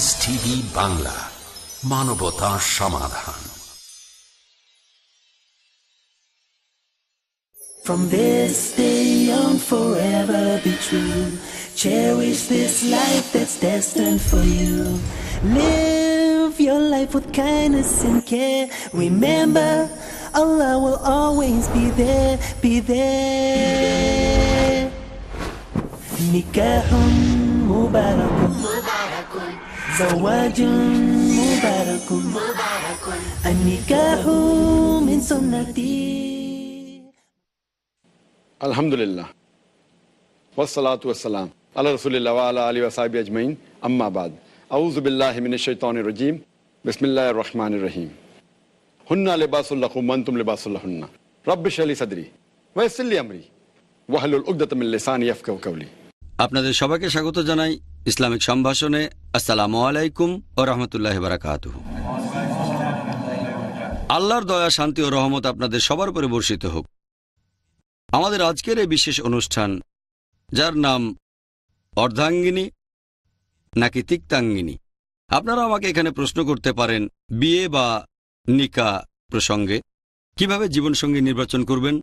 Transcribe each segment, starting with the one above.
Piece TV Bangla, মানবতা সমাধান। From this day on forever be true. Cherish this life that's destined for you. Live your life with kindness and care. Remember, Allah will always be there, be there. Nikahun mubarakun, zawajun mubarakun, an-nikahu min sunnati. আলহামদুলিল্লাহ ওয়াসসালাতু ওয়াসসালাম আলা রাসূলিল্লাহ ওয়া আলা আলিহি ওয়া সাহবিহি আজমাইন, আম্মা বাদ। আউযু বিল্লাহি মিনাশ শাইতানির রাজীম। বিসমিল্লাহির রহমানির রহিম। হুন্না লিবাসুল লাকুম ওয়া আনতুম লিবাসুল লাহুন্না। রাব্বি ইশরাহ লি সাদরি ওয়া ইয়াসসির লি আমরি ওয়াহলুল উকদাতাম মিন লিসানি ইয়াফকাহু কাওলি। আপনাদের সবাইকে স্বাগত জানাই ইসলামিক সম্ভাষণে। আসসালামু আলাইকুম ওয়া রাহমাতুল্লাহি ওয়া বারাকাতুহু। আল্লাহর দয়া, শান্তি ও রহমত আপনাদের সবার উপরে বর্ষিত হোক। আমাদের আজকের এই বিশেষ অনুষ্ঠান, যার নাম অর্ধাঙ্গিনী নাকি তিক্তাঙ্গিনী। আপনারা আমাকে এখানে প্রশ্ন করতে পারেন বিয়ে বা নিকা প্রসঙ্গে। কিভাবে জীবনসঙ্গী নির্বাচন করবেন,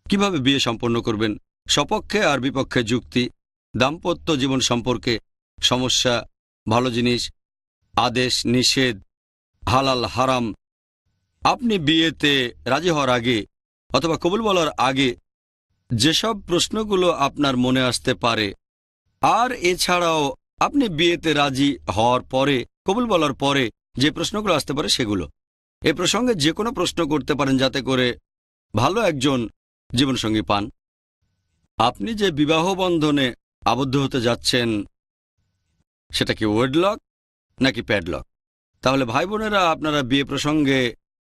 কিভাবে বিয়ে সম্পন্ন করবেন, সপক্ষে আর বিপক্ষে যুক্তি, দাম্পত্য জীবন সম্পর্কে সমস্যা, ভালো জিনিস, আদেশ নিষেধ, হালাল হারাম। আপনি বিয়েতে রাজি হওয়ার আগে অথবা কবুল বলার আগে যেসব প্রশ্নগুলো আপনার মনে আসতে পারে, আর এছাড়াও আপনি বিয়েতে রাজি হওয়ার পরে কবুল বলার পরে যে প্রশ্নগুলো আসতে পারে সেগুলো। এ প্রসঙ্গে যে কোনো প্রশ্ন করতে পারেন, যাতে করে ভালো একজন জীবনসঙ্গী পান। আপনি যে বিবাহ বন্ধনে আবদ্ধ হতে যাচ্ছেন, সেটা কি ওয়েডলক নাকি প্যাডলক? তাহলে ভাই বোনেরা, আপনারা বিয়ে প্রসঙ্গে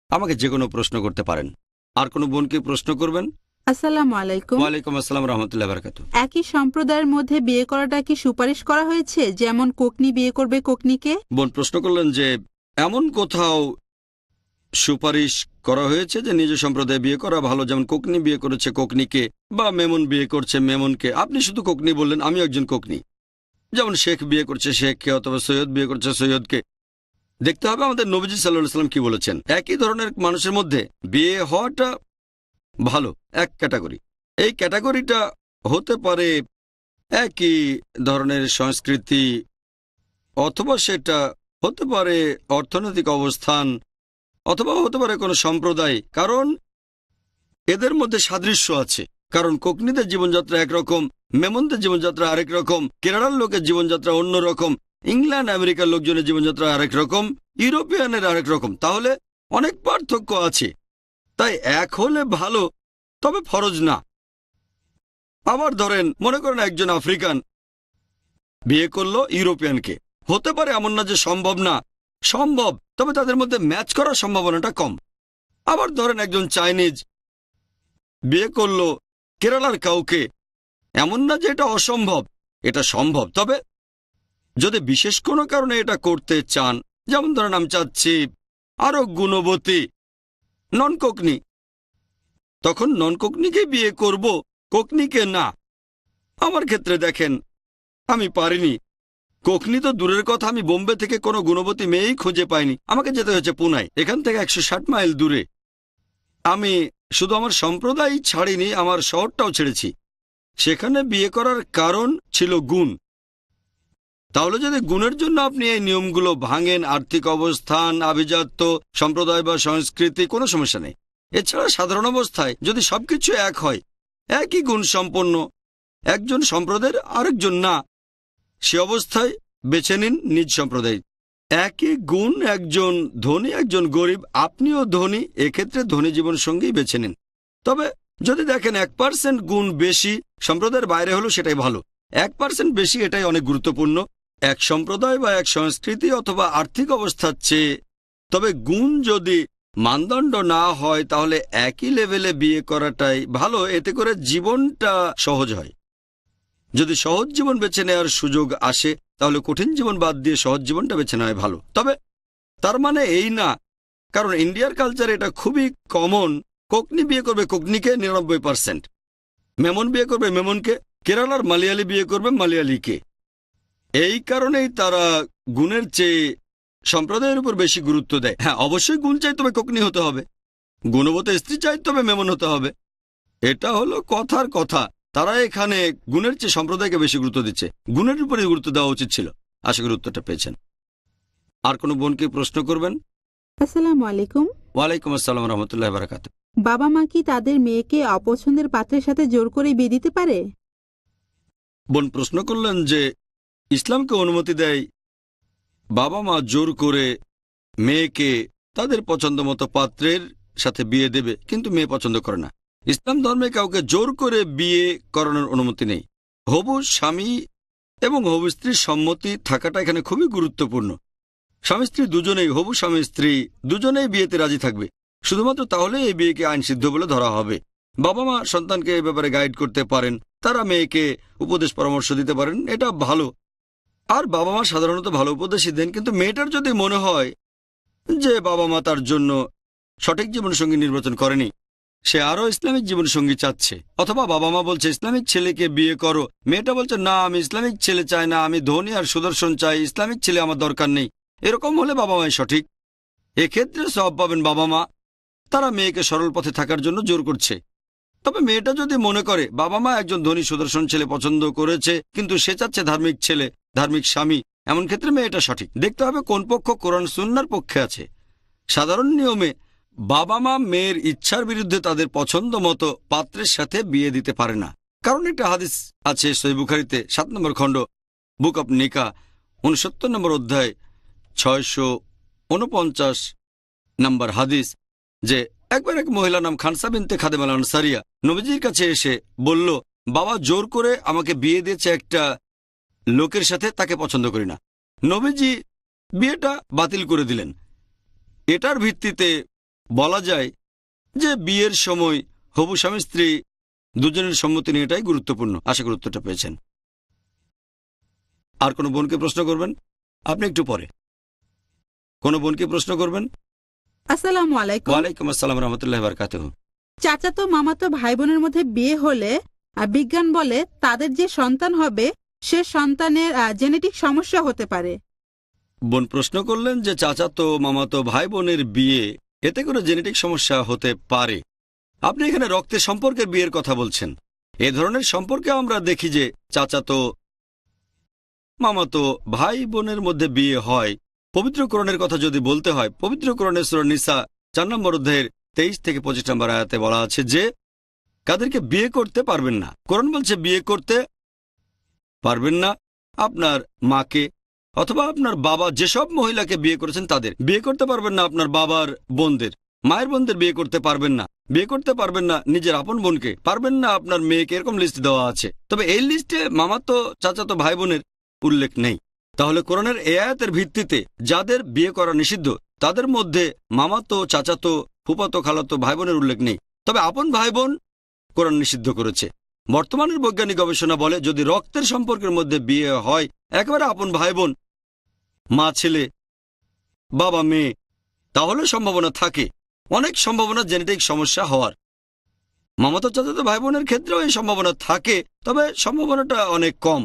আমাকে যে কোনো প্রশ্ন করতে পারেন। আর কোনো বোনকে প্রশ্ন করবেন? আসসালামু আলাইকুম। ওয়ালাইকুম আসসালাম রহমতুল্লাহ বারাকাতুহু। একই সম্প্রদায়ের মধ্যে বিয়ে করাটা কি সুপারিশ করা হয়েছে? যেমন কোকনি বিয়ে করবে কোকনিকে। বোন প্রশ্ন করলেন যে এমন কোথাও সুপারিশ করা হয়েছে যে নিজ সম্প্রদায়ে বিয়ে করা ভালো, যেমন কোকনি বিয়ে করেছে কোকনিকে বা মেমন বিয়ে করছে মেমনকে। আপনি শুধু কোকনি বললেন, আমি একজন কোকনি। যেমন শেখ বিয়ে করছে শেখকে অথবা সৈয়দ বিয়ে করছে সৈয়দকে। দেখতে হবে আমাদের নবীজি সাল্লাল্লাহু আলাইহি ওয়াসাল্লাম কি বলেছেন। একই ধরনের মানুষের মধ্যে বিয়ে হওয়াটা ভালো, এক ক্যাটাগরি। এই ক্যাটাগরিটা হতে পারে একই ধরনের সংস্কৃতি, অথবা সেটা হতে পারে অর্থনৈতিক অবস্থান, অথবা হতে পারে কোনো সম্প্রদায়। কারণ এদের মধ্যে সাদৃশ্য আছে। কারণ কোকনিদের জীবনযাত্রা একরকম, মেমনদের জীবনযাত্রা আরেক রকম, কেরালার লোকের জীবনযাত্রা অন্য রকম, ইংল্যান্ড আমেরিকার লোকজনের জীবনযাত্রা আরেক রকম, ইউরোপিয়ানের আরেক রকম। তাহলে অনেক পার্থক্য আছে। তাই এক হলে ভালো, তবে ফরজ না। আবার ধরেন, মনে করেন একজন আফ্রিকান বিয়ে করলো ইউরোপিয়ানকে। হতে পারে, এমন না যে সম্ভব না, সম্ভব, তবে তাদের মধ্যে ম্যাচ করার সম্ভাবনাটা কম। আবার ধরেন একজন চাইনিজ বিয়ে করলো কেরালার কাউকে। এমন না যে এটা অসম্ভব, এটা সম্ভব। তবে যদি বিশেষ কোনো কারণে এটা করতে চান, যেমন ধরেন আমি চাচ্ছি আরো গুণবতী নন কোকনি, তখন নন কোকনিকে বিয়ে করব, কোকনিকে না। আমার ক্ষেত্রে দেখেন, আমি পারিনি। কোকনি তো দূরের কথা, আমি বোম্বে থেকে কোনো গুণবতী মেয়েই খুঁজে পাইনি। আমাকে যেতে হয়েছে পুনায়, এখান থেকে 160 মাইল দূরে। আমি শুধু আমার সম্প্রদায় ছাড়িনি, আমার শহরটাও ছেড়েছি। সেখানে বিয়ে করার কারণ ছিল গুণ। তাহলে যদি গুণের জন্য আপনি এই নিয়মগুলো ভাঙেন, আর্থিক অবস্থান, আভিজাত্য, সম্প্রদায় বা সংস্কৃতি, কোনো সমস্যা নেই। এছাড়া সাধারণ অবস্থায় যদি সবকিছু এক হয়, একই গুণ সম্পন্ন, একজন সম্প্রদায়ের আরেকজন না, সে অবস্থায় বেছে নিন নিজ সম্প্রদায়। একই গুণ, একজন ধনী একজন গরিব, আপনিও ধনী, এক্ষেত্রে ধনী জীবনসঙ্গী বেছে নিন। তবে যদি দেখেন 1% গুণ বেশি, সম্প্রদায়ের বাইরে হলো সেটাই ভালো। 1% বেশি, এটাই অনেক গুরুত্বপূর্ণ। এক সম্প্রদায় বা এক সংস্কৃতি অথবা আর্থিক অবস্থার চেয়ে। তবে গুণ যদি মানদণ্ড না হয়, তাহলে একই লেভেলে বিয়ে করাটাই ভালো। এতে করে জীবনটা সহজ হয়। যদি সহজ জীবন বেছে নেওয়ার সুযোগ আসে, তাহলে কঠিন জীবন বাদ দিয়ে সহজ জীবনটা বেছে নেওয়া ভালো। তবে তার মানে এই না, কারণ ইন্ডিয়ার কালচারে এটা খুবই কমন, কোকনি বিয়ে করবে কোকনিকে 99%, মেমন বিয়ে করবে মেমনকে, কেরালার মালয়ালি বিয়ে করবে মালয়ালিকে। এই কারণেই তারা গুণের চেয়ে সম্প্রদায়ের উপর বেশি গুরুত্ব দেয়। হ্যাঁ, অবশ্যই গুণ চাই, তবে কোকনি হতে হবে। গুণবতী স্ত্রী চাই, তবে মেমন হতে হবে। এটা হলো কথার কথা। তারা এখানে গুণের চেয়ে সম্প্রদায়কে বেশি গুরুত্ব দিচ্ছে। গুণের উপরে গুরুত্ব দেওয়া উচিত ছিল। আশা করি উত্তরটা পেয়েছেন। আর কোনো বোনকে প্রশ্ন করবেন? আসসালামু আলাইকুম। ওয়ালাইকুম আসসালাম রহমতুল্লাহ বারাকাতুহু। বাবা মা কি তাদের মেয়েকে অপছন্দের পাত্রের সাথে জোর করে বিয়ে দিতে পারে? বোন প্রশ্ন করলেন যে ইসলামকে অনুমতি দেয় বাবা মা জোর করে মেয়েকে তাদের পছন্দ মতো পাত্রের সাথে বিয়ে দেবে, কিন্তু মেয়ে পছন্দ করে না। ইসলাম ধর্মে কাউকে জোর করে বিয়ে করানোর অনুমতি নেই। হবু স্বামী এবং হবু স্ত্রীর সম্মতি থাকাটা এখানে খুবই গুরুত্বপূর্ণ। স্বামী স্ত্রী দুজনেই, হবু স্বামী স্ত্রী দুজনেই বিয়েতে রাজি থাকবে, শুধুমাত্র তাহলে এই বিয়েকে আইনসিদ্ধ বলে ধরা হবে। বাবা মা সন্তানকে এই ব্যাপারে গাইড করতে পারেন, তারা মেয়েকে উপদেশ পরামর্শ দিতে পারেন, এটা ভালো। আর বাবা মা সাধারণত ভালো উপদেশই দেন, কিন্তু মেয়েটার যদি মনে হয় যে বাবা মা তার জন্য সঠিক জীবনসঙ্গী নির্বাচন করেনি, সে আরও ইসলামিক জীবনসঙ্গী চাচ্ছে, অথবা বাবা মা বলছে ইসলামিক ছেলেকে বিয়ে করো, মেয়েটা বলছে না আমি ইসলামিক ছেলে চাই না, আমি ধনী আর সুদর্শন চাই, ইসলামিক ছেলে আমার দরকার নেই, এরকম হলে বাবা মাই সঠিক। এক্ষেত্রে সওয়াব পাবেন বাবা মা, তারা মেয়েকে সরল পথে থাকার জন্য জোর করছে। তবে মেয়েটা যদি মনে করে বাবা মা একজন ধনী সুদর্শন ছেলে পছন্দ করেছে, কিন্তু সে চাচ্ছে ধার্মিক ছেলে, ধার্মিক স্বামী, এমন ক্ষেত্রে মেয়েটা সঠিক। দেখতে হবে কোন পক্ষ কোরআন সুন্নাহর পক্ষে আছে। সাধারণ নিয়মে বাবা মা মেয়ের ইচ্ছার বিরুদ্ধে তাদের পছন্দ মতো পাত্রের সাথে বিয়ে দিতে পারে না, কারণ একটা হাদিস আছে সহিহ বুখারীতে 7 নম্বর খণ্ড, বুক অব নিকা, 69 নম্বর অধ্যায়, 649 নম্বর হাদিস, যে একবার এক মহিলা নাম খানসা বিনতে খাদেম আল আনসারিয়া নবীজির কাছে এসে বলল, বাবা জোর করে আমাকে বিয়ে দিয়েছে একটা লোকের সাথে, তাকে পছন্দ করি না। নবীজি বিয়েটা বাতিল করে দিলেন। এটার ভিত্তিতে বলা যায় যে বিয়ের সময় হবু স্বামী স্ত্রী দুজনের সম্মতি নিয়ে এটাই গুরুত্বপূর্ণ। আশা করি উত্তরটা পেয়েছেন। আর কোনো বোনকে প্রশ্ন করবেন? আপনি একটু পরে কোনো বোনকে প্রশ্ন করবেন? আসসালামু আলাইকুম। ওয়ালাইকুম আসসালাম রহমতুল্লাহ বারাকাতুহু। চাচাতো মামাতো ভাই বোনের মধ্যে বিয়ে হলে বিজ্ঞান বলে তাদের যে সন্তান হবে সে সন্তানের জেনেটিক সমস্যা হতে পারে। বোন প্রশ্ন করলেন যে চাচাতো মামাতো ভাই বোনের বিয়ে, এতে করে জেনেটিক সমস্যা হতে পারে। আপনি এখানে রক্তের সম্পর্কের বিয়ের কথা বলছেন। এ ধরনের সম্পর্কে আমরা দেখি যে চাচাতো মামাতো ভাই বোনের মধ্যে বিয়ে হয়। পবিত্র কোরআনের কথা যদি বলতে হয়, পবিত্র কোরআনের সূরা নিসা 4 নম্বর অধ্যায়ের 23 থেকে 25 নম্বর আয়াতে বলা আছে যে কাদেরকে বিয়ে করতে পারবেন না। কোরআন বলছে বিয়ে করতে পারবেন না আপনার মাকে অথবা আপনার বাবা যেসব মহিলাকে বিয়ে করেছেন তাদের বিয়ে করতে পারবেন না, আপনার বাবার বোনদের, মায়ের বোনদের বিয়ে করতে পারবেন না, বিয়ে করতে পারবেন না নিজের আপন বোনকে, পারবেন না আপনার মেয়েকে, এরকম লিস্ট দেওয়া আছে। তবে এই লিস্টে মামাতো চাচাতো ভাই বোনের উল্লেখ নেই। তাহলে কোরআনের এই আয়াতের ভিত্তিতে যাদের বিয়ে করা নিষিদ্ধ তাদের মধ্যে মামাতো চাচাতো ফুফাতো খালাতো ভাই বোনের উল্লেখ নেই। তবে আপন ভাই বোন কোরআন নিষিদ্ধ করেছে। বর্তমানের বৈজ্ঞানিক গবেষণা বলে যদি রক্তের সম্পর্কের মধ্যে বিয়ে হয়, একেবারে আপন ভাই বোন, মা ছেলে বাবা মেয়ে, তাহলে সম্ভাবনা থাকে, অনেক সম্ভাবনা জেনেটিক সমস্যা হওয়ার। মামাতো চাচাতো ভাই বোনের ক্ষেত্রেও এই সম্ভাবনা থাকে, তবে সম্ভাবনাটা অনেক কম।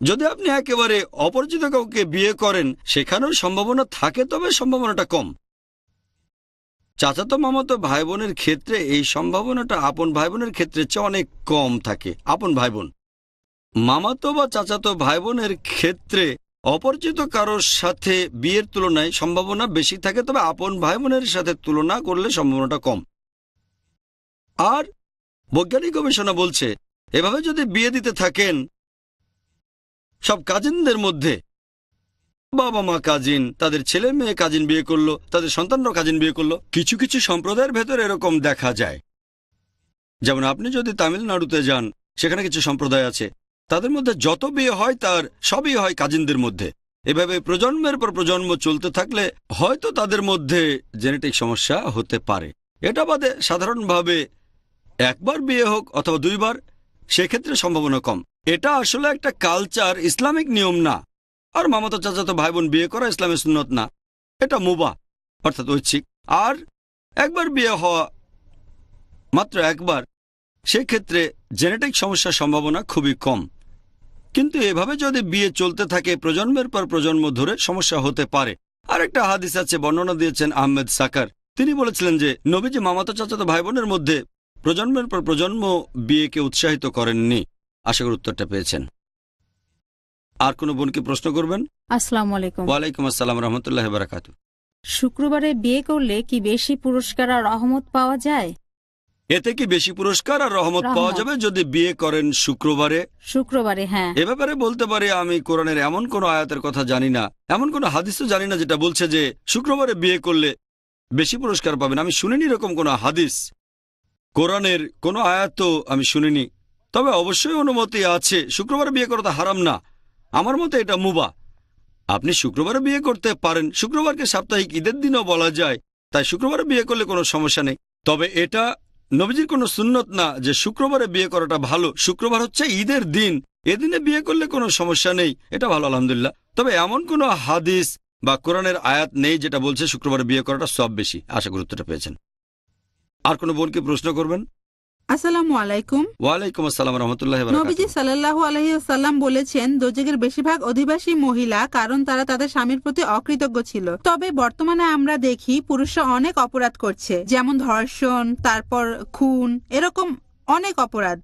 যদি আপনি একেবারে অপরিচিত কাউকে বিয়ে করেন সেখানেও সম্ভাবনা থাকে, তবে সম্ভাবনাটা কম। চাচাতো মামাতো ভাই বোনের ক্ষেত্রে এই সম্ভাবনাটা আপন ভাই বোনের ক্ষেত্রে চেয়ে অনেক কম থাকে। আপন ভাই বোন, মামাতো বা চাচাতো ভাই বোনের ক্ষেত্রে অপরিচিত কারোর সাথে বিয়ের তুলনায় সম্ভাবনা বেশি থাকে, তবে আপন ভাই বোনের সাথে তুলনা করলে সম্ভাবনাটা কম। আর বৈজ্ঞানিক গবেষণা বলছে এভাবে যদি বিয়ে দিতে থাকেন সব কাজিনদের মধ্যে, বাবা মা কাজিন, তাদের ছেলে মেয়ে কাজিন বিয়ে করলো, তাদের সন্তানরাও কাজিন বিয়ে করলো। কিছু কিছু সম্প্রদায়ের ভেতর এরকম দেখা যায়। যেমন আপনি যদি তামিলনাড়ুতে যান, সেখানে কিছু সম্প্রদায় আছে, তাদের মধ্যে যত বিয়ে হয় তার সবই হয় কাজিনদের মধ্যে। এভাবে প্রজন্মের পর প্রজন্ম চলতে থাকলে হয়তো তাদের মধ্যে জেনেটিক সমস্যা হতে পারে। এটা বাদে সাধারণভাবে একবার বিয়ে হোক অথবা দুইবার, সেক্ষেত্রে সম্ভাবনা কম। এটা আসলে একটা কালচার, ইসলামিক নিয়ম না। আর মামাতো চাচাতো ভাই বোন বিয়ে করা ইসলামের সুন্নত না, এটা মুবাহ অর্থাৎ ঐচ্ছিক। আর একবার বিয়ে হওয়া মাত্র একবার, সেক্ষেত্রে জেনেটিক সমস্যার সম্ভাবনা খুবই কম। কিন্তু এভাবে যদি বিয়ে চলতে থাকে প্রজন্মের পর প্রজন্ম ধরে সমস্যা হতে পারে। আরেকটা হাদিস আছে, বর্ণনা দিয়েছেন আহমেদ সাকার। তিনি বলেছিলেন যে নবীজি মামাতো চাচাতো ভাই বোনের মধ্যে প্রজন্মের পর প্রজন্ম বিয়েকে উৎসাহিত করেননি। আশা করি উত্তরটা পেয়েছেন। আর কোনো বোন কি প্রশ্ন করবেন? আসসালামু আলাইকুম। ওয়ালাইকুম আসসালাম রহমতুল্লাহ বারাকাতু। শুক্রবারে বিয়ে করলে কি বেশি পুরস্কার আর রহমত পাওয়া যায়? এতে কি বেশি পুরস্কার আর রহমত পাওয়া যাবে যদি বিয়ে করেন শুক্রবারে? শুক্রবারে, হ্যাঁ। এ ব্যাপারে বলতে পারি আমি কোরআনের এমন কোন আয়াতের কথা জানি না, এমন কোন হাদিসও জানি না যেটা বলছে যে শুক্রবারে বিয়ে করলে বেশি পুরস্কার পাবেন। আমি শুনিনি এরকম কোন হাদিস, কোরআনের কোন আয়াতও আমি শুনিনি। তবে অবশ্যই অনুমতি আছে, শুক্রবারে বিয়ে করা তো হারাম না। আমার মতে এটা মুবাহ। আপনি শুক্রবারে বিয়ে করতে পারেন, শুক্রবারকে সাপ্তাহিক ঈদের দিনও বলা যায়, তাই শুক্রবারে বিয়ে করলে কোনো সমস্যা নেই। তবে এটা নবীজির কোনো সুন্নত না যে শুক্রবারে বিয়ে করাটা ভালো। শুক্রবার হচ্ছে ঈদের দিন, এদিনে বিয়ে করলে কোনো সমস্যা নেই, এটা ভালো আলহামদুলিল্লাহ। তবে এমন কোনো হাদিস বা কোরআনের আয়াত নেই যেটা বলছে শুক্রবারে বিয়ে করাটা সব বেশি। আশা করি উত্তরটা পেয়েছেন। আর কোনো বোনকে প্রশ্ন করবেন? আসসালামু আলাইকুম। ওয়ালাইকুম আসসালাম রহমতুল্লাহ। নবীজি সাল্লাল্লাহু আলাইহি ওয়াসাল্লাম বলেছেন দোজখের বেশিরভাগ অধিবাসী মহিলা, কারণ তারা তাদের স্বামীর প্রতি অকৃতজ্ঞ ছিল। তবে বর্তমানে আমরা দেখি পুরুষরা অনেক অপরাধ করছে, যেমন ধর্ষণ, তারপর খুন, এরকম অনেক অপরাধ।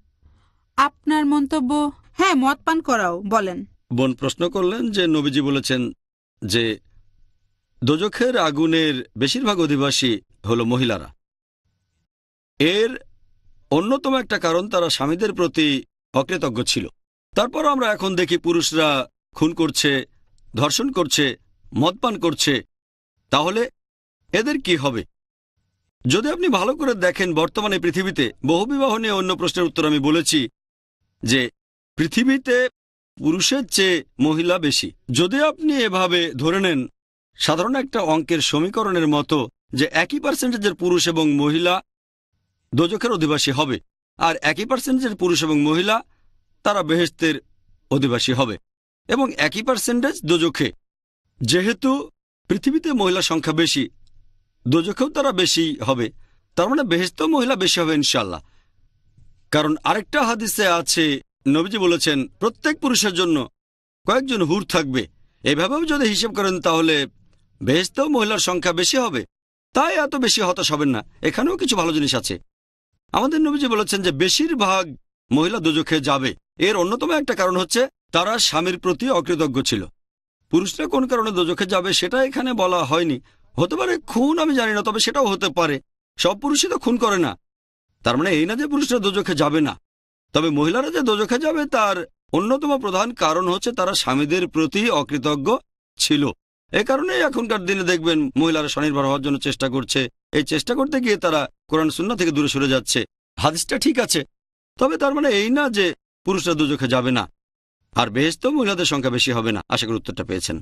আপনার মন্তব্য? হ্যাঁ, মদ পান করাও বলেন। বোন প্রশ্ন করলেন যে নবীজি বলেছেন যে দোজখের আগুনের বেশিরভাগ অধিবাসী হলো মহিলারা। এর অন্যতম একটা কারণ তারা স্বামীদের প্রতি অকৃতজ্ঞ ছিল। তারপর আমরা এখন দেখি পুরুষরা খুন করছে, ধর্ষণ করছে, মদপান করছে। তাহলে এদের কি হবে? যদি আপনি ভালো করে দেখেন বর্তমানে পৃথিবীতে বহুবিবাহ নিয়ে অন্য প্রশ্নের উত্তর আমি বলেছি যে পৃথিবীতে পুরুষের চেয়ে মহিলা বেশি। যদি আপনি এভাবে ধরে নেন সাধারণ একটা অঙ্কের সমীকরণের মতো যে একই পার্সেন্টেজের পুরুষ এবং মহিলা দোজখের অধিবাসী হবে, আর একই পার্সেন্টেজের পুরুষ এবং মহিলা তারা বেহেশতের অধিবাসী হবে, এবং একই পার্সেন্টেজ দোজখে। যেহেতু পৃথিবীতে মহিলা সংখ্যা বেশি, দোজখেও তারা বেশি হবে, তার মানে বেহেশতেও মহিলা বেশি হবে ইনশাল্লাহ। কারণ আরেকটা হাদিসে আছে নবীজি বলেছেন প্রত্যেক পুরুষের জন্য কয়েকজন হুর থাকবে। এভাবেও যদি হিসেব করেন তাহলে বেহেশতেও মহিলার সংখ্যা বেশি হবে। তাই এত বেশি হতাশ হবেন না, এখানেও কিছু ভালো জিনিস আছে। আমাদের নবীজি বলেছেন যে বেশিরভাগ মহিলা দোজখে যাবে। এর অন্যতম একটা কারণ হচ্ছে তারা স্বামীর প্রতি অকৃতজ্ঞ ছিল। পুরুষরা কোন কারণে দোজখে যাবে সেটা এখানে বলা হয়নি। হতে পারে খুন, আমি জানি না, তবে সেটাও হতে পারে। সব পুরুষই তো খুন করে না, তার মানে এই না যে পুরুষরা দোজখে যাবে না। তবে মহিলারা যে দোজখে যাবে তার অন্যতম প্রধান কারণ হচ্ছে তারা স্বামীদের প্রতি অকৃতজ্ঞ ছিল। এ কারণেই এখনকার দিনে দেখবেন মহিলারা স্বনির্ভর হওয়ার জন্য চেষ্টা করছে। এই চেষ্টা করতে গিয়ে তারা কোরআন সুন্নাহ থেকে দূরে সরে যাচ্ছে। হাদিসটা ঠিক আছে, তবে তার মানে এই না যে পুরুষরা দোজখে যাবে না। আর বেহেশতেও মহিলাদের সংখ্যা বেশি হবে না। আশা করি উত্তরটা পেয়েছেন।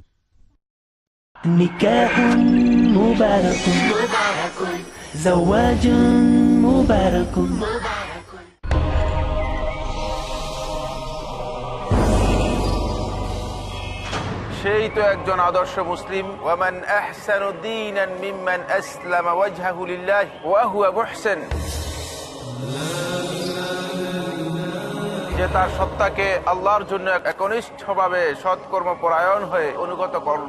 নিকাহুন মুবারাকুন জাওয়াজুন মুবারাকুন। সেই তো একজন আদর্শ মুসলিম। ওয়ামান আহসানু দীনান মিম্মান আসলামা ওয়াজহাহু লিল্লাহি ওয়া হুয়া মুহসিন, যে তার সত্তাকে আল্লাহর জন্য একনিষ্ঠভাবে সৎকর্ম পরায়ণ হয়ে অনুগত করল।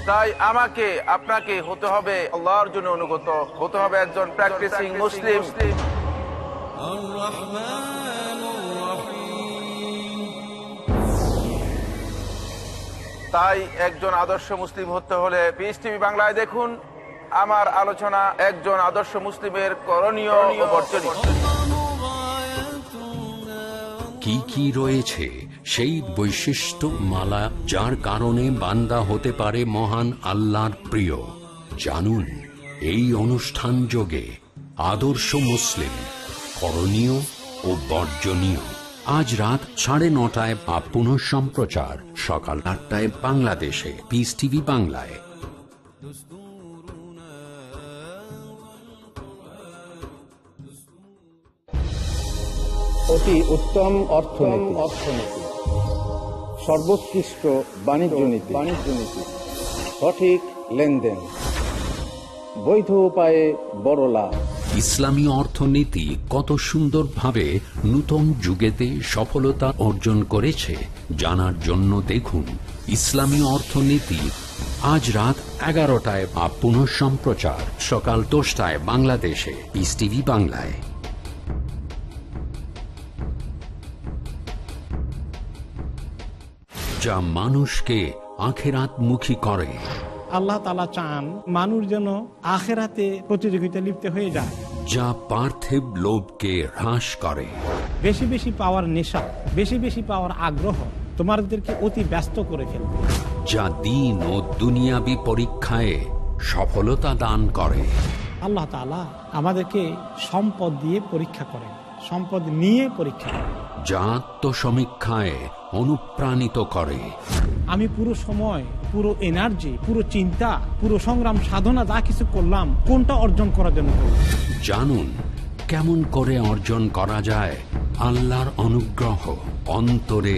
তাই আমাকে আপনাকে হতে হবে আল্লাহর জন্য অনুগত, হতে হবে একজন প্র্যাকটিসিং মুসলিম। তাই একজন আদর্শ মুসলিম হতে হলে পিস টিভি বাংলায় দেখুন আমার আলোচনা একজন আদর্শ মুসলিমের করণীয় ও বর্জনীয়। কি কি রয়েছে সেই বৈশিষ্ট্য মালা যার কারণে বান্দা হতে পারে মহান আল্লাহর প্রিয়? জানুন এই অনুষ্ঠান যোগে আদর্শ মুসলিম, করণীয় ও বর্জনীয়। আজ রাত 9:30 বা পুনঃ সম্প্রচার সকাল 8টায় বাংলাদেশে পিস টিভি বাংলায়। অতি উত্তম অর্থনীতি, সর্বোৎকৃষ্ট বাণিজ্য নীতি, সঠিক লেনদেন, বৈধ উপায়ে বড় লাভ। ইসলামী অর্থনীতি কত সুন্দরভাবে নূতন যুগেতে সফলতা অর্জন করেছে জানার জন্য দেখুন ইসলামী অর্থনীতি, আজ রাত 11টায় বা পুনঃ সম্প্রচার সকাল 10টায় বাংলাদেশে পিস টিভি বাংলায়। যা মানুষকে আখিরাতমুখী করে। আল্লাহ তাআলা চান মানুষ যেন আখিরাতে প্রতিযোগিতা লিপ্ত হয়ে যায়, যা পার্থিব লোভকে হ্রাস করে। বেশি বেশি পাওয়ার নেশা, বেশি বেশি পাওয়ার আগ্রহ তোমাদেরকে অতি ব্যস্ত করে ফেলবে। যা দ্বীন ও দুনিয়াবী পরীক্ষায় সফলতা দান করে। আল্লাহ তাআলা আমাদেরকে সম্পদ দিয়ে পরীক্ষা করেন, সম্পদ নিয়ে পরীক্ষা করেন। যা আত্মসমীক্ষায় অনুপ্রাণিত করে। আমি পুরো সময়, পুরো এনার্জি, পুরো চিন্তা, পুরো সংগ্রাম সাধনা যা কিছু করলাম কোনটা অর্জন করার জন্য করলাম। জানুন কেমন করে অর্জন করা যায় আল্লাহর অনুগ্রহ, অন্তরে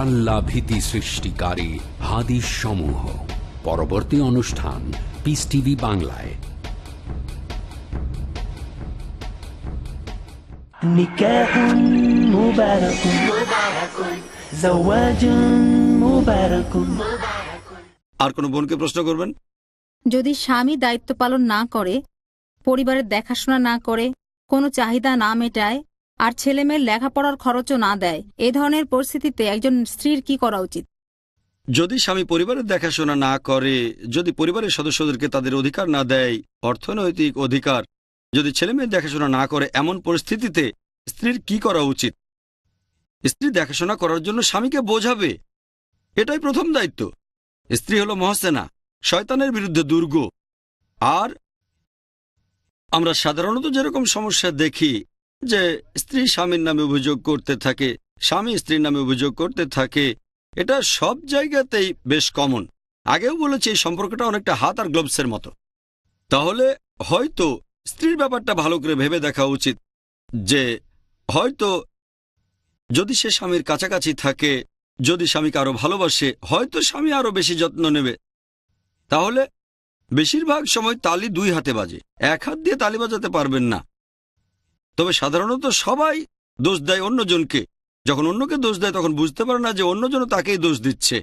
আল্লাহ ভীতি সৃষ্টিকারী হাদিস সমূহ। পরবর্তী অনুষ্ঠান পিস টিভি বাংলায়। Nikahun mubarakun, zawajun mubarakun. আর কোনো বোনকে প্রশ্ন করবেন? যদি স্বামী দায়িত্ব পালন না করে, পরিবারের দেখাশোনা না করে, কোনো চাহিদা না মেটায়, আর ছেলেমেয়ের লেখাপড়ার খরচও না দেয়, এ ধরনের পরিস্থিতিতে একজন স্ত্রীর কি করা উচিত? যদি স্বামী পরিবারের দেখাশোনা না করে, যদি পরিবারের সদস্যদেরকে তাদের অধিকার না দেয়, অর্থনৈতিক অধিকার, যদি ছেলেমেয়ের দেখাশোনা না করে, এমন পরিস্থিতিতে স্ত্রীর কি করা উচিত? স্ত্রী দেখাশোনা করার জন্য স্বামীকে বোঝাবে, এটাই প্রথম দায়িত্ব। স্ত্রী হলো মহসেনা, শয়তানের বিরুদ্ধে দুর্গ। আর আমরা সাধারণত যেরকম সমস্যা দেখি যে স্ত্রী স্বামীর নামে অভিযোগ করতে থাকে, স্বামী স্ত্রীর নামে অভিযোগ করতে থাকে, এটা সব জায়গাতেই বেশ কমন। আগেও বলেছি এই সম্পর্কটা অনেকটা হাত আর গ্লোভসের মতো। তাহলে হয়তো স্ত্রীর ব্যাপারটা ভালো করে ভেবে দেখা উচিত যে হয়তো যদি সে স্বামীর কাছাকাছি থাকে, যদি স্বামীকে আরো ভালোবাসে, হয়তো স্বামী আরো বেশি যত্ন নেবে। তাহলে বেশিরভাগ সময় তালি দুই হাতে বাজে, এক হাত দিয়ে তালি বাজাতে পারবেন না। তবে সাধারণত সবাই দোষ দেয় অন্যজনকে। যখন অন্যকে দোষ দেয় তখন বুঝতে পারে না যে অন্যজনও তাকেই দোষ দিচ্ছে।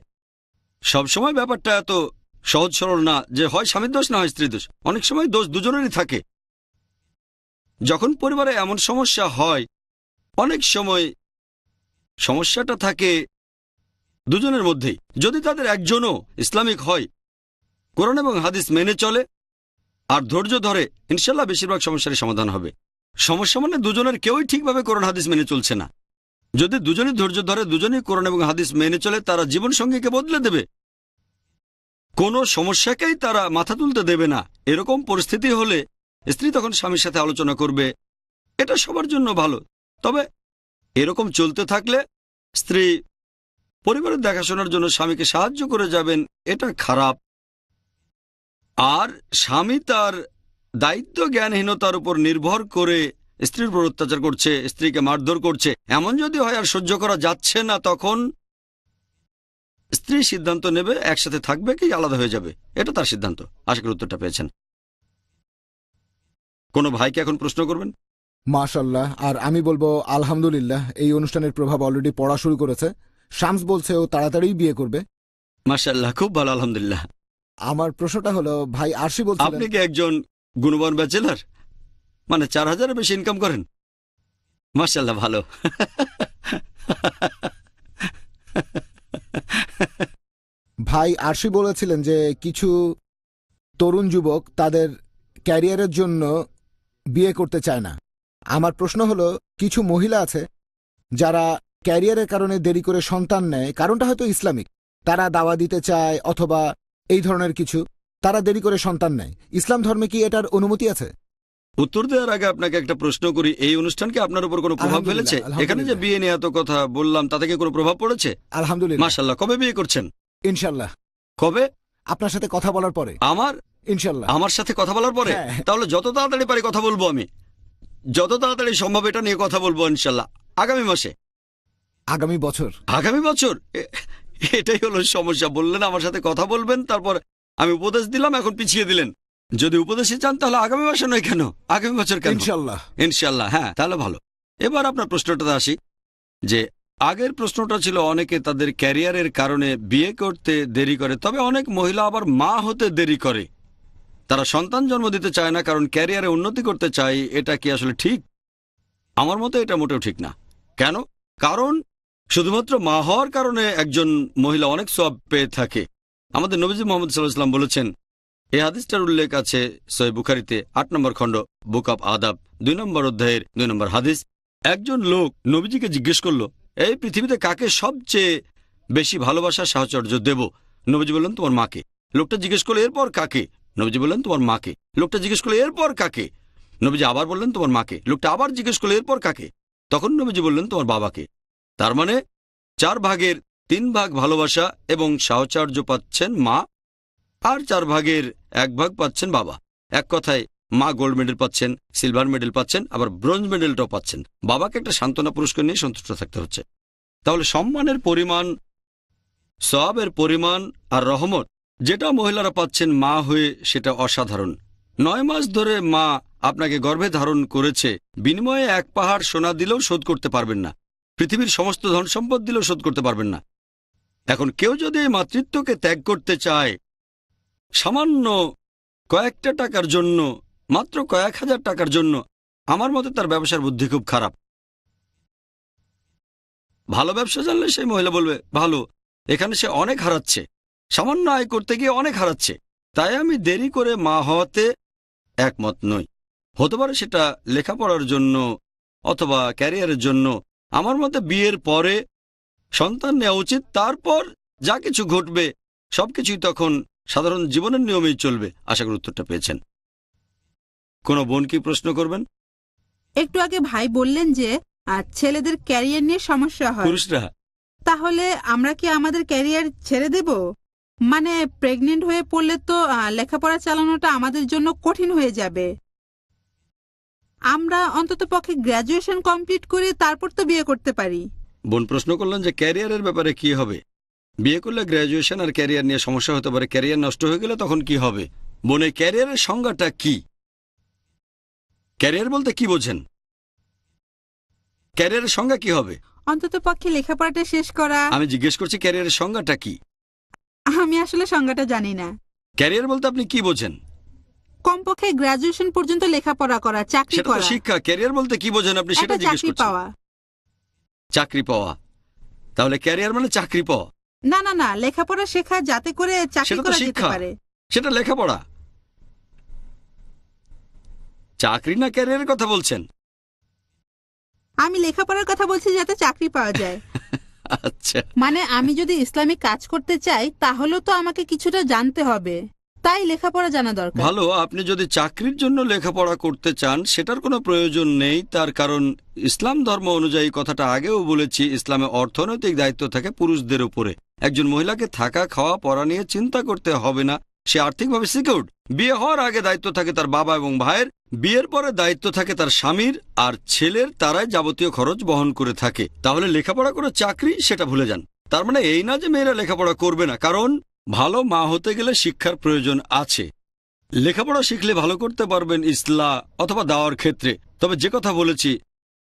সবসময় ব্যাপারটা এত সহজ সরল না যে হয় স্বামীর দোষ না হয় স্ত্রীর দোষ। অনেক সময় দোষ দুজনেরই থাকে। যখন পরিবারে এমন সমস্যা হয়, অনেক সময় সমস্যাটা থাকে দুজনের মধ্যেই। যদি তাদের একজনও ইসলামিক হয়, কোরআন এবং হাদিস মেনে চলে আর ধৈর্য ধরে, ইনশাল্লাহ বেশিরভাগ সমস্যার সমাধান হবে। সমস্যা মানে দুজনের কেউই ঠিকভাবে কোরআন হাদিস মেনে চলছে না। যদি দুজনই ধৈর্য ধরে, দুজনই কোরআন এবং হাদিস মেনে চলে, তারা জীবন সঙ্গীকে বদলে দেবে। কোনো সমস্যাকেই তারা মাথা তুলতে দেবে না। এরকম পরিস্থিতি হলে স্ত্রী তখন স্বামীর সাথে আলোচনা করবে, এটা সবার জন্য ভালো। তবে এরকম চলতে থাকলে স্ত্রী পরিবারের দেখাশোনার জন্য স্বামীকে সাহায্য করে যাবেন, এটা খারাপ। আর স্বামী তার দায়িত্ব জ্ঞানহীনতার উপর নির্ভর করে স্ত্রীর উপর অত্যাচার করছে, স্ত্রীকে মারধর করছে, এমন যদি হয় আর সহ্য করা যাচ্ছে না, তখন স্ত্রী সিদ্ধান্ত নেবে একসাথে থাকবে কি আলাদা হয়ে যাবে। এটা তার সিদ্ধান্ত। আশা করি উত্তরটা পেয়েছেন। কোনো ভাইকে এখন প্রশ্ন করবেন? মাশাআল্লাহ। আর আমি বলবো আলহামদুলিল্লাহ, এই অনুষ্ঠানের প্রভাব অলরেডি পড়া শুরু করেছে। শামস বলছে ও তাড়াতাড়ি বিয়ে করবে। মাশাআল্লাহ, খুব ভালো, আলহামদুলিল্লাহ। আমার প্রশ্নটা হলো, ভাই আরশি বলছিলেন আপনি কি একজন গুণবান ব্যাচেলার, মানে 4000-এর বেশি ইনকাম করেন? মাশাআল্লাহ, ভালো। ভাই আরশি বলেছিলেন যে কিছু তরুণ যুবক তাদের ক্যারিয়ারের জন্য বিয়ে করতে চায় না। আমার প্রশ্ন হলো, কিছু মহিলা আছে যারা ক্যারিয়ারের কারণে দেরি করে সন্তান নেয়, কারণটা হয়তো ইসলামিক, তারা দাওয়া দিতে চায় অথবা এই ধরনের কিছু, তারা দেরি করে সন্তান নেয়। ইসলাম ধর্মে কি এটার অনুমতি আছে? উত্তর দেওয়ার আগে আপনাকে একটা প্রশ্ন করি, এই অনুষ্ঠানকে আপনার উপর কোনো প্রভাব ফেলেছে? এখানে যে বিয়ে নিয়ে এত কথা বললাম, তাতে কি কোনো প্রভাব পড়েছে? আলহামদুলিল্লাহ। মাশাআল্লাহ। কবে বিয়ে করছেন? ইনশাল্লাহ। কবে? আপনার সাথে কথা বলার পরে। আমার? ইনশাল্লাহ। আমার সাথে কথা বলার পরে? তাহলে যত তাড়াতাড়ি পারি কথা বলবো, আমি যত তাড়াতাড়ি সম্ভব এটা নিয়ে কথা বলবো ইনশাল্লাহ। আগামী মাসে? আগামী বছর? আগামী বছর? এটাই হলো সমস্যা। বললেন আমার সাথে কথা বলবেন, তারপর আমি উপদেশ দিলাম, এখন পিছিয়ে দিলেন। যদি উপদেশই চান তাহলে আগামী মাসে নয় কেন, আগামী বছর কেন? ইনশাল্লাহ। ইনশাল্লাহ, হ্যাঁ, তাহলে ভালো। এবার আপনার প্রশ্নটাতে আসি, যে আগের প্রশ্নটা ছিল অনেকে তাদের ক্যারিয়ারের কারণে বিয়ে করতে দেরি করে, তবে অনেক মহিলা আবার মা হতে দেরি করে। তারা সন্তান জন্ম দিতে চায় না কারণ ক্যারিয়ারে উন্নতি করতে চায়। এটা কি আসলে ঠিক? আমার মতে এটা মোটেও ঠিক না। কেন? কারণ শুধুমাত্র মা হওয়ার কারণে একজন মহিলা অনেক সওয়াব পেয়ে থাকে। আমাদের নবীজি মুহাম্মদ সাল্লাল্লাহু আলাইহি ওয়াসাল্লাম বলেছেন, এই হাদিসটার উল্লেখ আছে সহিহ বুখারীতে ৮ নম্বর খণ্ড, বুক অব আদাব, ২ নম্বর অধ্যায়ের ২ নম্বর হাদিস। একজন লোক নবীজিকে জিজ্ঞেস করলো, এই পৃথিবীতে কাকে সবচেয়ে বেশি ভালোবাসা সাহচর্য দেব? নবীজি বললেন, তোমার মাকে। লোকটা জিজ্ঞেস করলো, এরপর কাকে? নবীজি বললেন, তোমার মাকে। লোকটা জিজ্ঞেস করলো, এরপর কাকে? নবীজি আবার বললেন, তোমার মাকে। লোকটা আবার জিজ্ঞেস করলো, এরপর কাকে? তখন নবীজি বললেন, তোমার বাবাকে। তার মানে 4 ভাগের 3 ভাগ ভালোবাসা এবং সাহচর্য পাচ্ছেন মা, আর 4 ভাগের 1 ভাগ পাচ্ছেন বাবা। এক কথায় মা গোল্ড মেডেল পাচ্ছেন, সিলভার মেডেল পাচ্ছেন, আবার ব্রোঞ্জ মেডেলটাও পাচ্ছেন। বাবাকে একটা সান্ত্বনা পুরস্কার নিয়ে সন্তুষ্ট থাকতে হচ্ছে। তাহলে সম্মানের পরিমাণ, সওয়াবের পরিমাণ আর রহমত যেটা মহিলারা পাচ্ছেন মা হয়ে, সেটা অসাধারণ। 9 মাস ধরে মা আপনাকে গর্ভে ধারণ করেছে, বিনিময়ে 1 পাহাড় সোনা দিলেও শোধ করতে পারবেন না, পৃথিবীর সমস্ত ধন সম্পদ দিলেও শোধ করতে পারবেন না। এখন কেউ যদি এই মাতৃত্বকে ত্যাগ করতে চায় সামান্য কয়েকটা টাকার জন্য, মাত্র কয়েক হাজার টাকার জন্য, আমার মতে তার ব্যবসার বুদ্ধি খুব খারাপ। ভালো ব্যবসা জানলে সেই মহিলা বলবে, ভালো, এখানে সে অনেক হারাচ্ছে, সামান্য আয় করতে গিয়ে অনেক হারাচ্ছে, তাই আমি দেরি করে মা হওয়াতে একমত নই। হতে পারে সেটা লেখাপড়ার জন্য অথবা ক্যারিয়ারের জন্য। আমার মতে বিয়ের পরে সন্তান নেওয়া উচিত, তারপর যা কিছু ঘটবে সবকিছুই তখন সাধারণ জীবনের নিয়মেই চলবে। আশা করি উত্তরটা পেয়েছেন। কোনো বোন কি প্রশ্ন করবেন? একটু আগে ভাই বললেন যে ছেলেদের ক্যারিয়ার নিয়ে সমস্যা হয়, পুরুষরা। তাহলে আমরা কি আমাদের ক্যারিয়ার ছেড়ে দেব? মানে প্রেগনেন্ট হয়ে পড়লে তো লেখাপড়া চালানোটা আমাদের জন্য কঠিন হয়ে যাবে। আমরা অন্তত পক্ষে গ্র্যাজুয়েশন কমপ্লিট করে তারপর তো বিয়ে করতে পারি। বোন প্রশ্ন করলেন যে ক্যারিয়ারের ব্যাপারে কি হবে। বিয়ে করলে গ্র্যাজুয়েশন আর ক্যারিয়ার নিয়ে সমস্যা হতে পারে, ক্যারিয়ার নষ্ট হয়ে গেলে তখন কি হবে? বোন, এই ক্যারিয়ারের সংজ্ঞাটা কি? ক্যারিয়ার বলতে কি বোঝেন? ক্যারিয়ারের সংজ্ঞা কি হবে? অন্তত পক্ষে লেখাপড়াটা শেষ করা। আমি জিজ্ঞেস করছি ক্যারিয়ারের সংজ্ঞাটা কি? আমি আসলে সংজ্ঞাটা জানি না। ক্যারিয়ার বলতে আপনি কি বোঝেন? কমপক্ষে গ্র্যাজুয়েশন পর্যন্ত লেখাপড়া করা, চাকরি সেটা তো করা। শিক্ষা। ক্যারিয়ার বলতে কি বোঝেন আপনি সেটা জিজ্ঞেস চাকরি করছেন। পাওয়া। চাকরি পাওয়া, তাহলে ক্যারিয়ার মানে চাকরি পাওয়া? না না না, লেখাপড়া শেখা যাতে করে চাকরি সেটা তো করা যেতে শিক্ষা, পারে। সেটা লেখাপড়া। চাকরি না ক্যারিয়ারের কথা বলছেন? আমি লেখাপড়ার কথা বলছি যাতে চাকরি পাওয়া যায়। আচ্ছা, মানে আমি যদি ইসলামিক কাজ করতে চাই তাহলে তো আমাকে কিছুটা জানতে হবে, তাই লেখাপড়া জানা দরকার। ভালো। আপনি যদি চাকরির জন্য লেখাপড়া করতে চান সেটার কোনো প্রয়োজন নেই, তার কারণ ইসলাম ধর্ম অনুযায়ী, কথাটা আগেও বলেছি, ইসলামে অর্থনৈতিক দায়িত্ব থাকে পুরুষদের উপরে। একজন মহিলাকে থাকা, খাওয়া, পড়া নিয়ে চিন্তা করতে হবে না, সে আর্থিকভাবে সিকিউরড। বিয়ে হওয়ার আগে দায়িত্ব থাকে তার বাবা এবং ভাইয়ের, বিয়ের পরে দায়িত্ব থাকে তার স্বামীর আর ছেলের, তারাই যাবতীয় খরচ বহন করে থাকে। তাহলে লেখাপড়া করে চাকরি, সেটা ভুলে যান। তার মানে এই না যে মেয়েরা লেখাপড়া করবে না, কারণ ভালো মা হতে গেলে শিক্ষার প্রয়োজন আছে। লেখাপড়া শিখলে ভালো করতে পারবেন ইসলাম অথবা দাওয়ার ক্ষেত্রে। তবে যে কথা বলেছি,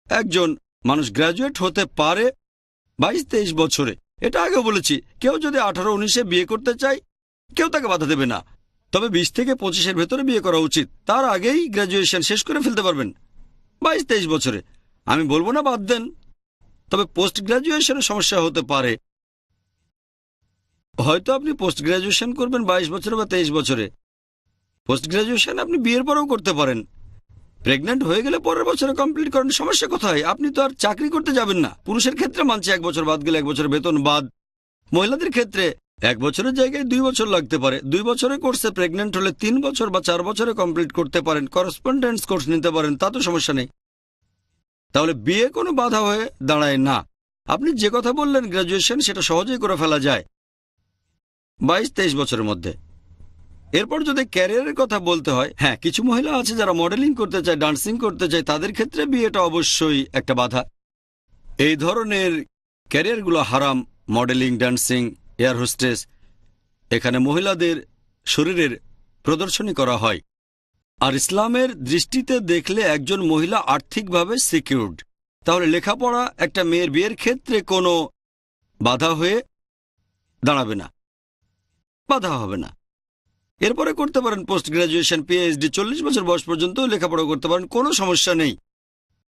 একজন মানুষ গ্র্যাজুয়েট হতে পারে 22-23 বছরে, এটা আগেও বলেছি। কেউ যদি 18-19-এ বিয়ে করতে চায় কেউ তাকে বাধা দেবে না, তবে 20 থেকে 25-এর ভেতরে বিয়ে করা উচিত। তার আগেই গ্র্যাজুয়েশন শেষ করে ফেলতে পারবেন 22-23 বছরে। আমি বলবো না বাদ দেন, তবে পোস্ট গ্র্যাজুয়েশনের সমস্যা হতে পারে। হয়তো আপনি পোস্ট গ্র্যাজুয়েশন করবেন 22 বছরে বা 23 বছরে। পোস্ট গ্র্যাজুয়েশন আপনি বিয়ের পরেও করতে পারেন। প্রেগনেন্ট হয়ে গেলে পরের বছরে কমপ্লিট করেন, সমস্যা কোথায়? আপনি তো আর চাকরি করতে যাবেন না। পুরুষের ক্ষেত্রে মানছে 1 বছর বাদ গেলে 1 বছর বেতন বাদ। মহিলাদের ক্ষেত্রে 1 বছরের জায়গায় 2 বছর লাগতে পারে। 2 বছরের কোর্সে প্রেগনেন্ট হলে 3 বছর বা 4 বছরে কমপ্লিট করতে পারেন। করেসপন্ডেন্স কোর্স নিতে পারেন, তা তো সমস্যা নেই। তাহলে বিয়ে কোনো বাধা হয়ে দাঁড়ায় না। আপনি যে কথা বললেন গ্র্যাজুয়েশন, সেটা সহজেই করে ফেলা যায় 22-23 বছরের মধ্যে। এরপর যদি ক্যারিয়ারের কথা বলতে হয়, হ্যাঁ, কিছু মহিলা আছে যারা মডেলিং করতে চায়, ডান্সিং করতে চায়, তাদের ক্ষেত্রে বিয়েটা অবশ্যই একটা বাধা। এই ধরনের ক্যারিয়ারগুলো হারাম। মডেলিং, ডান্সিং, এয়ার হোস্টেস, এখানে মহিলাদের শরীরের প্রদর্শনী করা হয়। আর ইসলামের দৃষ্টিতে দেখলে একজন মহিলা আর্থিকভাবে সিকিউরড, তাহলে লেখাপড়া একটা মেয়ের বিয়ের ক্ষেত্রে কোনো বাধা হয়ে দাঁড়াবে না, বাধা হবে না। এরপরে করতে পারেন পোস্ট গ্রাজুয়েশন, পিএইচডি, 40 বছর বয়স পর্যন্ত লেখাপড়া করতে পারেন, কোনো সমস্যা নেই।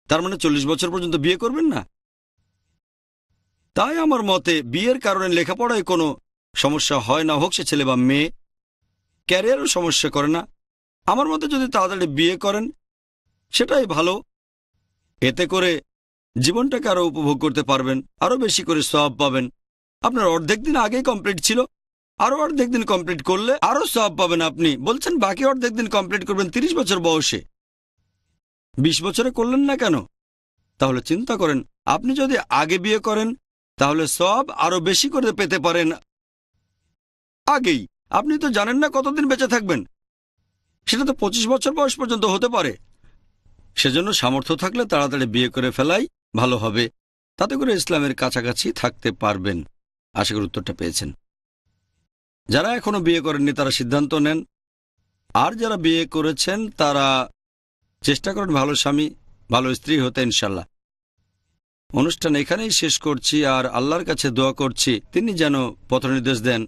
তার মানে 40 বছর পর্যন্ত বিয়ে করবেন না? তাই আমার মতে বিয়ের কারণে লেখাপড়ায় কোনো সমস্যা হয় না, হোক সে ছেলে বা মেয়ে। ক্যারিয়ারও সমস্যা করে না। আমার মতে যদি তাড়াতাড়ি বিয়ে করেন সেটাই ভালো। এতে করে জীবনটাকে আরো উপভোগ করতে পারবেন, আরো বেশি করে সওয়াব পাবেন। আপনার অর্ধেক দিন আগেই কমপ্লিট ছিল, আরো অর্ধেক দিন কমপ্লিট করলে আরো সওয়াব পাবেন। আপনি বলছেন বাকি অর্ধেক দিন কমপ্লিট করবেন 30 বছর বয়সে, 20 বছরে করলেন না কেন? তাহলে চিন্তা করেন, আপনি যদি আগে বিয়ে করেন তাহলে সওয়াব আরো বেশি করে পেতে পারেন আগেই। আপনি তো জানেন না কতদিন বেঁচে থাকবেন, সেটা তো 25 বছর বয়স পর্যন্ত হতে পারে। সেজন্য সামর্থ্য থাকলে তাড়াতাড়ি বিয়ে করে ফেলাই ভালো হবে, তাতে করে ইসলামের কাছাকাছি থাকতে পারবেন। আশা করি উত্তরটা পেয়েছেন। যারা এখনো বিয়ে করেননি তারা সিদ্ধান্ত নেন, আর যারা বিয়ে করেছেন তারা চেষ্টা করেন ভালো স্বামী ভালো স্ত্রী হতে ইনশাল্লাহ। অনুষ্ঠান এখানেই শেষ করছি, আর আল্লাহর কাছে দোয়া করছি তিনি যেন পথনির্দেশ দেন,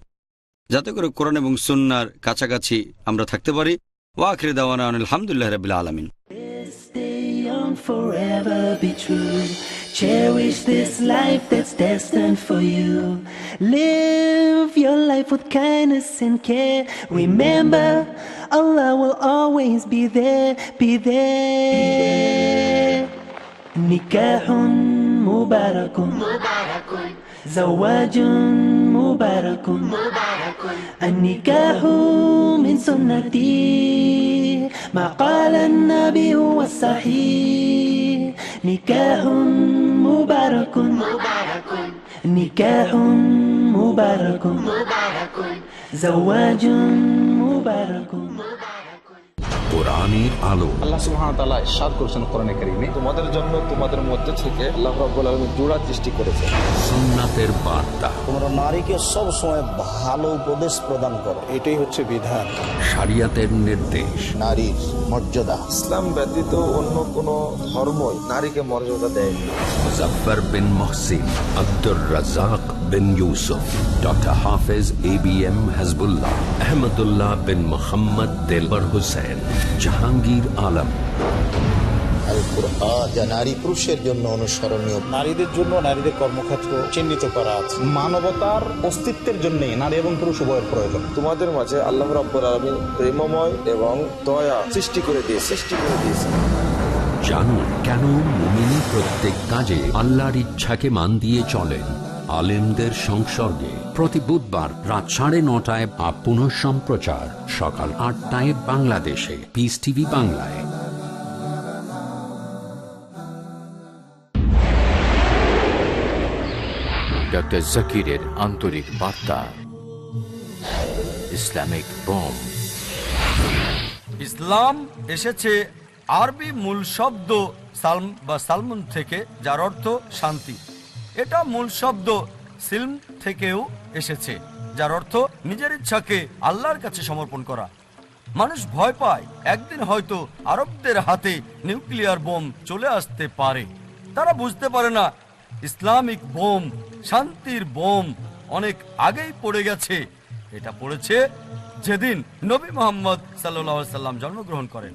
যাতে করে কোরআন এবং সুন্নাহর কাছাকাছি আমরা থাকতে পারি। ওয়া আখির দাওয়ানা আলহামদুলিল্লাহি রাব্বিল আলামিন। Stay young, forever be true. Cherish this life that's destined for you. Live your life with kindness and care. Remember, Allah will always be there, be there. Nikahun mubarakun, zawajun mubarakun, an-nikahu min sunnati. ما قال النبي هو الصحيح. نكاح مبارك نكاح مبارك زواج مبارك। কোরআনের আলো। আল্লাহ সুবহানাহু ওয়া তাআলা ইরশাদ করেছেন কোরআনে কারীমে, তোমাদের জন্য তোমাদের মধ্যে থেকে আল্লাহ রাব্বুল আলামিন জোড়া সৃষ্টি করেছেন। সুন্নাতের বার্তা। তোমরা নারীকে সব সময় ভালো উপদেশ প্রদান করো, এটাই হচ্ছে বিধান। শরিয়তের নির্দেশ। নারীর মর্যাদা ইসলাম ব্যতীত অন্য কোন ধর্মই নারীকে মর্যাদা দেয়নি। মুজাফফর বিন মুহসিন, আব্দুর রাজ্জাক বিন ইউসুফ, ডক্টর হাফেজ ABM হাসবুল্লাহ, আহমদুল্লাহ বিন মুহাম্মদ দেলবর হোসেন, জাহাঙ্গীর আলম। আল কুরআন যা নারী পুরুষের জন্য অনুসরণীয়। নারীদের জন্য নারীদের কর্মক্ষেত্র চিহ্নিত করা আছে। মানবতার অস্তিত্বের জন্য নারী এবং পুরুষ উভয়ের প্রয়োজন। তোমাদের মাঝে আল্লাহ রাব্বুল আলামিন প্রেমময় এবং দয়া সৃষ্টি করে দিয়েছেন। জানুন কেন মুমিন প্রত্যেক কাজে আল্লাহর ইচ্ছাকে মান দিয়ে চলেন। আলেমদের সংসর্গে প্রতি বুধবার রাত 9:30 বা পুনঃ সম্প্রচার সকাল 8টায় বাংলাদেশে পিস টিভি বাংলায়। ডক্টর জাকিরের আন্তরিক বার্তা। Islamic bomb. ইসলাম এসেছে আরবি মূল শব্দ সালম বা সালমুন থেকে, যার অর্থ শান্তি। এটা মূল শব্দ সিলম থেকেও এসেছে, যার অর্থ নিজের ইচ্ছাকে আল্লাহর কাছে সমর্পণ করা। মানুষ ভয় পায় একদিন হয়তো আরবদের হাতে নিউক্লিয়ার বোম চলে আসতে পারে। তারা বুঝতে পারে না ইসলামিক বোম, শান্তির বোম অনেক আগেই পড়ে গেছে। এটা পড়েছে যেদিন নবী মুহাম্মদ সাল্লাল্লাহু আলাইহি ওয়াসাল্লাম জন্মগ্রহণ করেন।